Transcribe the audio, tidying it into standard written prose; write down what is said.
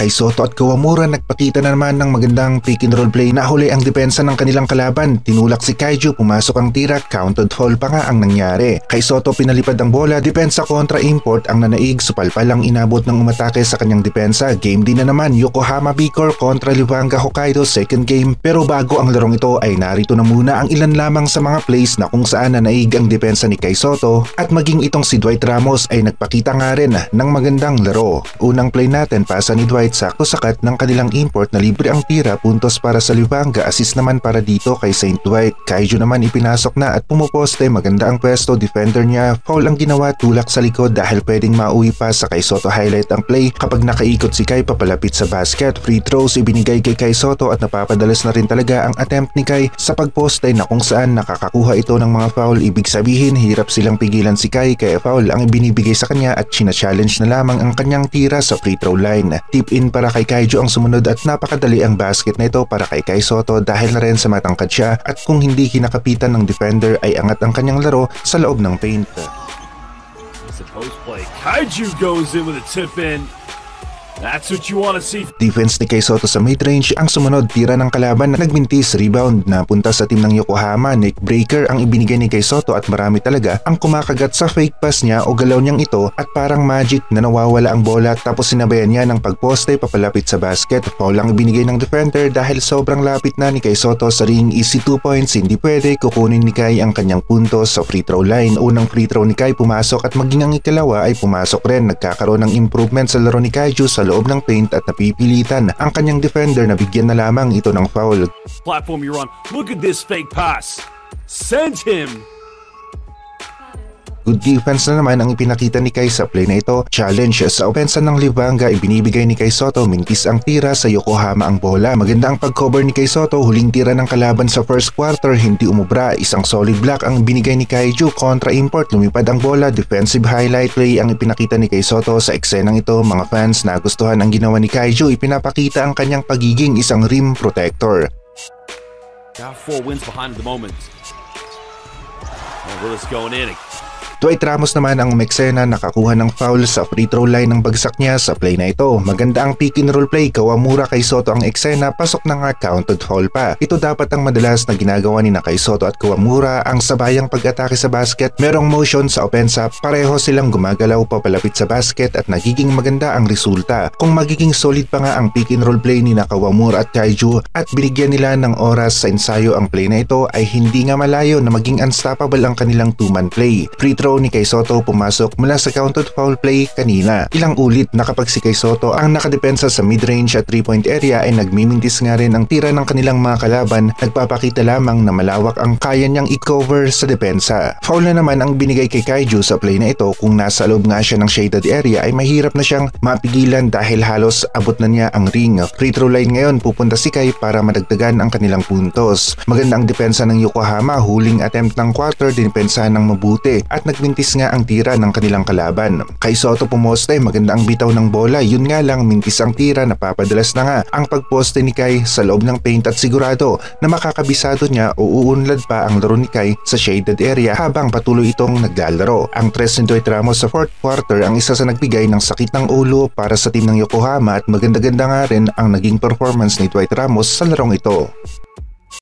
Kay Soto at Kawamura nagpakita na naman ng magandang pick and roll play. Nahuli ang depensa ng kanilang kalaban. Tinulak si Kaiju, pumasok ang tira, counted foul pa nga ang nangyari. Kay Soto pinalipad ang bola, depensa kontra import ang nanaig, supalpal ang inabot ng umatake sa kanyang depensa. Game din na naman Yokohama B-Corp kontra Liwanga Hokkaido second game. Pero bago ang larong ito ay narito na muna ang ilan lamang sa mga plays na kung saan nanaig ang depensa ni Kai Soto at maging itong si Dwight Ramos ay nagpakita nga rin ng magandang laro. Unang play natin, pasa ni Dwight sakto sakat ng kanilang import na libre ang tira, puntos para sa Liwanga, assist naman para dito kay St. Dwight. Kaiju naman ipinasok na at pumuposte, maganda ang pwesto, defender niya, foul ang ginawa, tulak sa likod dahil pwedeng mauwi pa sa Kai Soto. Highlight ang play kapag nakaikot si Kai papalapit sa basket. Free throws ibinigay kay Kai Soto at napapadalas na rin talaga ang attempt ni Kai sa pagposte na kung saan nakakakuha ito ng mga foul. Ibig sabihin hirap silang pigilan si Kai kaya foul ang ibinibigay sa kanya at china-challenge na lamang ang kanyang tira sa free throw line. Tip in para kay Kaiju ang sumunod at napakadali ang basket na ito para kay Kai Soto dahil na rin sa matangkad siya at kung hindi kinakapitan ng defender ay angat ang kanyang laro sa loob ng paint. Post play. Kaiju goes in with a tip in. That's what you want to see. Defense ni Kai Soto sa mid-range ang sumunod, tira ng kalaban na nagmintis, rebound na punta sa team ng Yokohama. Neck breaker ang ibinigay ni Kai Soto at marami talaga ang kumakagat sa fake pass niya o galaw niyang ito at parang magic na nawawala ang bola tapos sinabayan niya ng pagposte papalapit sa basket. Foul ang ibinigay ng defender dahil sobrang lapit na ni Kai Soto sa ring. Easy 2 points, hindi pwede, kukunin ni Kai ang kanyang puntos sa free throw line. Unang free throw ni Kai pumasok at maging ang ikalawa ay pumasok rin. Nagkakaroon ng improvement sa laro ni Kaiju sa loob ng paint at napipilitan ang kanyang defender na bigyan na lamang ito ng foul. Platform you're on. Look at this fake pass. Send him. Good defense na naman ang ipinakita ni Kai sa play na ito. Challenge sa opensa ng Liwanga, ibinibigay ni Kai Soto, mintis ang tira, sa Yokohama ang bola. Maganda ang pag-cover ni Kai Soto, huling tira ng kalaban sa first quarter, hindi umubra. Isang solid block ang binigay ni Kaiju kontra import, lumipad ang bola. Defensive highlight play ang ipinakita ni Kai Soto sa eksenang ito. Mga fans nagustuhan ang ginawa ni Kaiju, ipinapakita ang kanyang pagiging isang rim protector. Got 4 wins behind the moment. Willis going in. Dwight Ramos naman ang umeksena, nakakuha ng foul sa free throw line ng bagsak niya sa play na ito. Maganda ang pick and roll play, Kawamura Kai Soto ang eksena, pasok na nga, counted foul pa. Ito dapat ang madalas na ginagawa ni na Kai Soto at Kawamura, ang sabayang pag-atake sa basket. Merong motion sa opensa, pareho silang gumagalaw papalapit sa basket at nagiging maganda ang resulta. Kung magiging solid pa nga ang pick and roll play ni na Kawamura at Kaiju at binigyan nila ng oras sa ensayo ang play na ito, ay hindi nga malayo na maging unstoppable ang kanilang two-man play. Free throw ni Kai Soto pumasok mula sa counted foul play kanina. Ilang ulit na kapag si Kai Soto ang nakadepensa sa mid-range at 3-point area ay nagmimintis nga rin ang tira ng kanilang mga kalaban, nagpapakita lamang na malawak ang kaya niyang i-cover sa depensa. Foul na naman ang binigay kay Kaiju sa play na ito. Kung nasa loob nga siya ng shaded area ay mahirap na siyang mapigilan dahil halos abot na niya ang ring. Free throw line ngayon pupunta si Kai para madagdagan ang kanilang puntos. Maganda ang depensa ng Yokohama, huling attempt ng quarter dinipensahan ng mabuti at nagmintis nga ang tira ng kanilang kalaban. Kai Soto pumoste, maganda ang bitaw ng bola, yun nga lang mintis ang tira, napapadalas na nga ang pagposte ni Kai sa loob ng paint at sigurado na makakabisado niya o uunlad pa ang laro ni Kai sa shaded area habang patuloy itong naglalaro. Ang tres ni Dwight Ramos sa fourth quarter ang isa sa nagbigay ng sakit ng ulo para sa team ng Yokohama at maganda-ganda nga rin ang naging performance ni Dwight Ramos sa larong ito.